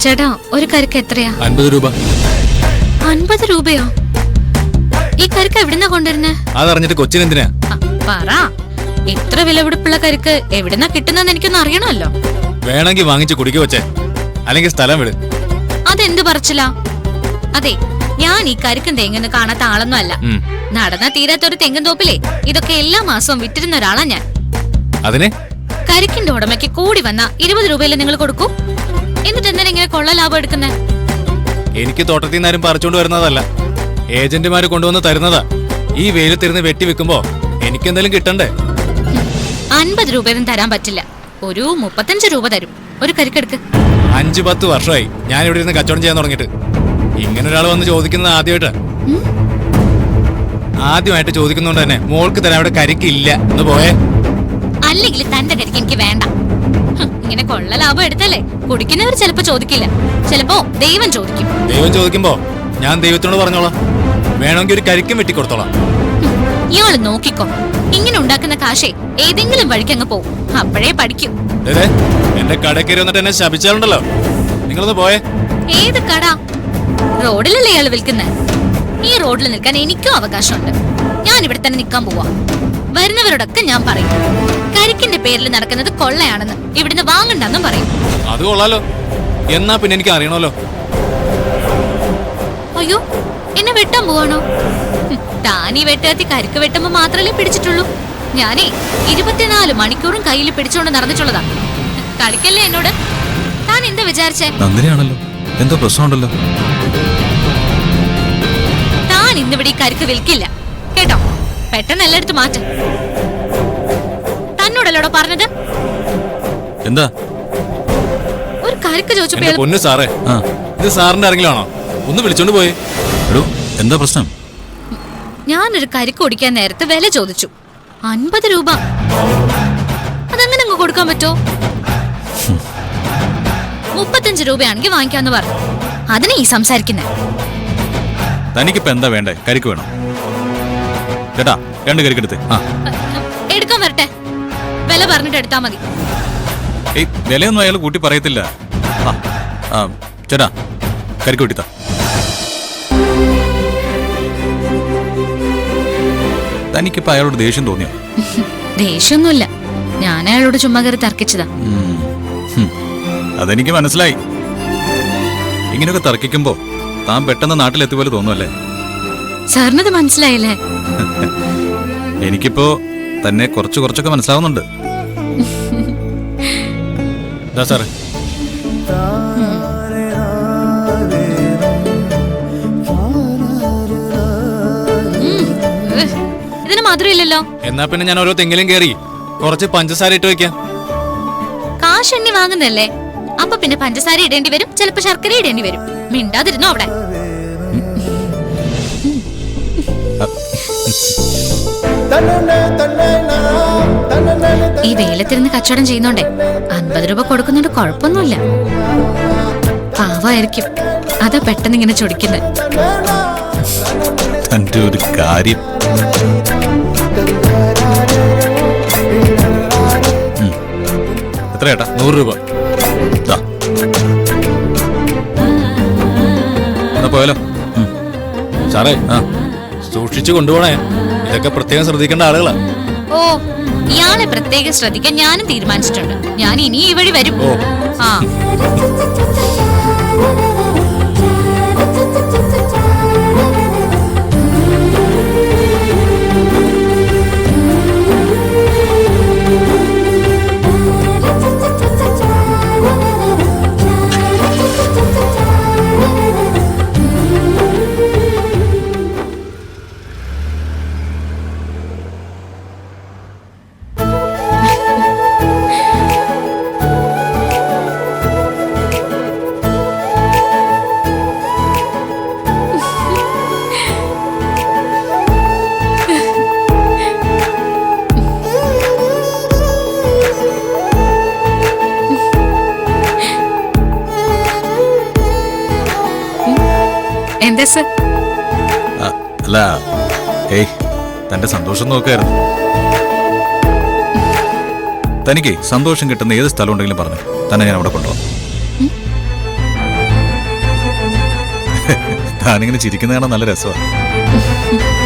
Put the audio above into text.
ചേട്ടാ ഒരു കരിക്ക് എത്രയാ? 50 രൂപ. 50 രൂപയോ? ഈ കരിക്ക് എവിടുന്നാ കൊണ്ടുവരുന്നേ? അതറിഞ്ഞിട്ട് കൊച്ചിനെന്തിനാ? പറ, ഇത്ര വിലപിടിപ്പുള്ള കരിക്ക് എവിടുന്നാ കിട്ടുന്നെന്ന് എനിക്കൊന്ന് അറിയണമല്ലോ. വേണമെങ്കിൽ വാങ്ങിച്ച് കുടിക്കു വെച്ചേ, അല്ലെങ്കിൽ സ്ഥലം വിട്. അതെന്ത് പറച്ചില്ല? അതെ, ഞാൻ ഈ കരിക്കും തെങ്ങെന്ന് കാണാത്ത ആളൊന്നും അല്ല. നടന്ന തീരാത്തൊരു തെങ്ങും തോപ്പിലേ ഇതൊക്കെ എല്ലാ മാസവും വിറ്റിരുന്ന ഒരാളാ ഞാൻ. അതിനെ കരിക്കിന്റെ ഉടമയ്ക്ക് കൂടി വന്ന 20 രൂപയില് നിങ്ങൾ കൊടുക്കൂ. എന്നിട്ട് എന്തിനാ ഇങ്ങനെ കൊള്ള ലാഭം എടുക്കുന്നേ? എനിക്ക് തോട്ടത്തിൽ നിന്നാരും പറിച്ചോണ്ട് വരുന്നതല്ല, ഏജന്റുമാര് കൊണ്ടുവന്ന് തരുന്നതാ. ഈ വെയിലത്തിരുന്ന് വെട്ടി വെക്കുമ്പോ എനിക്കെന്തെങ്കിലും കിട്ടണ്ടേ? 50 രൂപയൊന്നും തരാൻ പറ്റില്ല. ഒരു 35 രൂപ തരും. ഒരു കരിക്കെടുക്ക്. 5-10 വർഷമായി ഞാൻ ഇവിടെ ഇരുന്ന് കച്ചവടം ചെയ്യാൻ തുടങ്ങിയിട്ട്. ഇങ്ങനെ ഒരാൾ വന്ന് ചോദിക്കുന്നത് ആദ്യമായിട്ട് ചോദിക്കുന്നോണ്ട് തന്നെ മോൾക്ക് തരാൻ അവിടെ കരിക്കില്ല എന്ന് പോയേ. അല്ലെങ്കിൽ തന്റെ കരിക്ക് എനിക്ക് വേണ്ട. ഇങ്ങനെ കൊള്ള ലാഭം എടുത്തല്ലേ കുടിക്കുന്നവർ ചിലപ്പോ ചോദിക്കില്ല, ചിലപ്പോ ദൈവം ചോദിക്കും. ദൈവം ചോദിക്കുമ്പോ ഞാൻ ദൈവത്തിനോട് പറഞ്ഞോളാം, വേണമെങ്കിൽ ഒരു കരിക്കും വെട്ടിക്കൊടുത്തോളാം. ഇയാള് നോക്കിക്കോ, ഇങ്ങനെ ഉണ്ടാക്കുന്ന കാശേ ഏതെങ്കിലും വഴിക്ക് അങ്ങ് പോവും. അപ്പോഴേ പഠിക്കും. എന്റെ കടക്കേറി വന്നിട്ട് എന്നെ ശപിച്ചാലുണ്ടല്ലോ. നിങ്ങളൊന്ന് പോയേ. ഏത് കട? റോഡിലല്ലേ ഇയാള് വിൽക്കുന്നത്? ഈ റോഡിൽ നിൽക്കാൻ എനിക്കും അവകാശമുണ്ട്. ഞാൻ ഇവിടെ തന്നെ നിൽക്കാൻ പോവാ. വരുന്നവരോടൊക്കെ ഞാൻ പറയും, കരിക്കിന്റെ പേരിൽ നടക്കുന്നത് കൊള്ളയാണെന്ന്, ഇവിടുന്ന് വാങ്ങണ്ടെന്നും പറയും. അത് കൊള്ളാലോ. എന്നാ പിന്നെ എനിക്ക് അറിയണമല്ലോ. അയ്യോ, എന്നെ വെട്ടാൻ പോവാണോ? താനീ വെട്ടുകത്തി കരിക്ക് വെട്ടുമ്പോ മാത്രല്ലേ പിടിച്ചിട്ടുള്ളൂ. ഞാനേ 24 മണിക്കൂറും കയ്യിൽ പിടിച്ചുകൊണ്ട് നടന്നിട്ടുള്ളതാ. കളിക്കല്ലേ എന്നോട്. താൻ എന്താ വിചാരിച്ചേ? നന്ദിനിയാണല്ലോ, എന്തോ പ്രശ്നമുണ്ടല്ലോ. താൻ ഇന്നിവിടെ ഈ കരിക്ക് വിൽക്കില്ല കേട്ടോ. പെട്ടെന്ന് എല്ലായിടത്തും മാറ്റ. തന്നോടല്ലോടോ പറഞ്ഞത്? എന്താ ഒരു കരിക്ക് ചോദിച്ചപ്പോ പൊന്നു സാറേ, ഇത് സാറിന്റെ ആരെങ്കിലാണോ? ഒന്ന് വിളിച്ചോണ്ട് പോയേ. എന്താ പ്രശ്നം? ഞാനൊരു കരിക്ക് കുടിക്കാൻ നേരത്തെ വില ചോദിച്ചു. 50 രൂപ. അതങ്ങനെ അങ്ങ് കൊടുക്കാൻ പറ്റോ? 35 രൂപയാണെങ്കിൽ വാങ്ങിക്കാന്ന് പറഞ്ഞു. അതിനെ ഈ സംസാരിക്കുന്നേ. തനിക്കിപ്പോ എന്താ വേണ്ടേ? കരിക്ക് വേണം ചേട്ടാ, 2 കരിക്കെടുത്ത്. എടുക്കാൻ വരട്ടെ, വില പറഞ്ഞിട്ട് എടുത്താ മതി. വിലയൊന്നും അയാൾ കൂട്ടി പറയത്തില്ല. ചേട്ടാ, കരിക്ക് കൂട്ടിത്താ. തനിക്കിപ്പോ അയാളോട് ദേഷ്യം തോന്നിയോ? ദേഷ്യമൊന്നുമില്ല, ഞാൻ അയാളോട് ചുമ്മാ കയറി തർക്കിച്ചതാ. അതെനിക്ക് മനസ്സിലായി. ഇങ്ങനെയൊക്കെ തർക്കിക്കുമ്പോ താൻ പെട്ടെന്ന് നാട്ടിലെത്തിയ പോലെ തോന്നുമല്ലേ? സാറിനത് മനസ്സിലായില്ലേ? എനിക്കിപ്പോ തന്നെ കുറച്ചൊക്കെ മനസ്സിലാവുന്നുണ്ട്. സാറേ, ഇതിന് മധുരമില്ലല്ലോ. എന്നാ പിന്നെ ഞാൻ ഓരോ തെങ്ങിലും കയറി കുറച്ച് പഞ്ചസാര ഇട്ട് വെക്കാം. കാശ് എണ്ണി വാങ്ങുന്നല്ലേ, അപ്പൊ പിന്നെ പഞ്ചസാര ഇടേണ്ടി വരും, ചിലപ്പോ ശർക്കര ഇടേണ്ടി വരും. മിണ്ടാതിരുന്നോ അവിടെ. ഈ വെയിലത്തിരുന്ന് കച്ചവടം ചെയ്യുന്നോണ്ടേ 50 രൂപ കൊടുക്കുന്നുണ്ട്, കുഴപ്പമൊന്നുമില്ല. പാവായിരിക്കും, അതാ പെട്ടെന്ന് ഇങ്ങനെ ചൊടിക്കുന്നത്. തന്റെ ഒരു കാര്യം. എത്ര ചേട്ടാ? 100 രൂപ. പോയാലോ സാറേ? സൂക്ഷിച്ചു കൊണ്ടുപോണേ, ഇതൊക്കെ പ്രത്യേകം ശ്രദ്ധിക്കേണ്ട ആളുകളാ. ഓ, ഇയാളെ പ്രത്യേകം ശ്രദ്ധിക്കാൻ ഞാനും തീരുമാനിച്ചിട്ടുണ്ട്. ഞാൻ ഇനി ഈ വഴി വരും. ആ, എന്താ സർ? അല്ല, തന്റെ സന്തോഷം നോക്കായിരുന്നു. തനിക്ക് സന്തോഷം കിട്ടുന്ന ഏത് സ്ഥലം ഉണ്ടെങ്കിലും പറഞ്ഞു തന്നെ ഞാൻ അവിടെ കൊണ്ടുപോകാം. താനിങ്ങനെ ചിരിക്കുന്ന കാണാൻ നല്ല രസമാണ്.